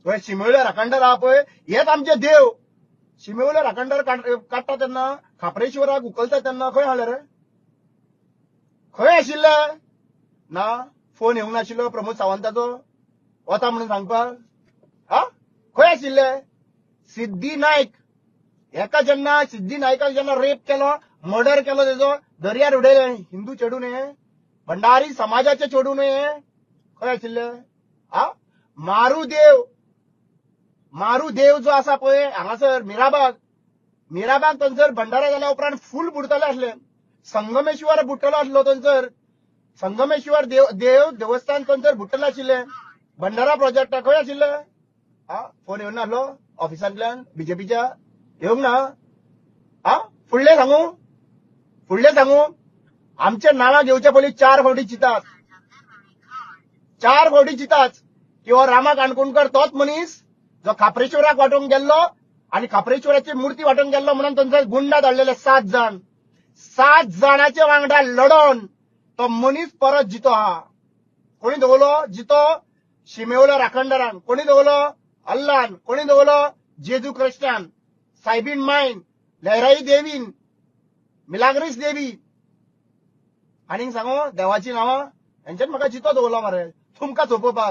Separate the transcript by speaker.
Speaker 1: पळय शिमेवले राखणदार आहा पळय हेच आमचे देव. शिमेवले राखणदार काडटा तेन्ना खापरेश्वराक उखलता तेन्ना खंय आसले रे? खंय आशिल्ले? ना फोन येवंक नाशिल्लो प्रमोद सावंताचो वता म्हणून सांगपाक? हा खंय आशिल्ले? सिद्धी नायक एका जेन्ना सिद्धी नायकाक जेन्ना रेप केलो, मर्डर केलो तेजो दर्यार उडयले हिंदू चेडून हे भंडारी समाजाचे चेडून हे खंय आशिल्ले? हा मारूदेव जो आसा पळय हांगासर मिराबाग थंयसर भंडारा जाल्या उपरांत फूल बुडतले आसले. संगमेश्वर बुडटलो आसलो थंयसर. संगमेश्वर देवस्थान थंयसर बुडटले आशिल्ले. भंडारा प्रोजेक्ट खंय आशिल्ले? हा फोन येवंक नासलो ऑफिसांतल्यान बीजेपीच्या येवंक ना? हा फुडलें सांगू आमचे नांवां घेवचे पयलीं 4 फावटी चिंतात. 4 फावटी चिंतात की हो रामा काणकोणकर तोच मनीस जो खापरेश्वराक वांटूंक गेल्लो आनी खापरेश्वराची मुर्ती वांटूंक गेल्लो म्हणून थंयसर गुंडा धाडलेले 7 जण. 7 जणांच्या वांगडा लढोन तो मनीस परत जितो आहा. कोणी दवरलो जितो? शिमेवले राखणदारान. कोणी दवरलो? अल्लान. कोणी दवरलो? जेजू क्रिस्तान, सायबीन मायन, लहराई देवीन, मिलाग्रीस देवी आनीक सांगू देवाची नांवां हेंच्यान म्हाका जितो दवरलो मरे तुमकां सोंपोवपाक.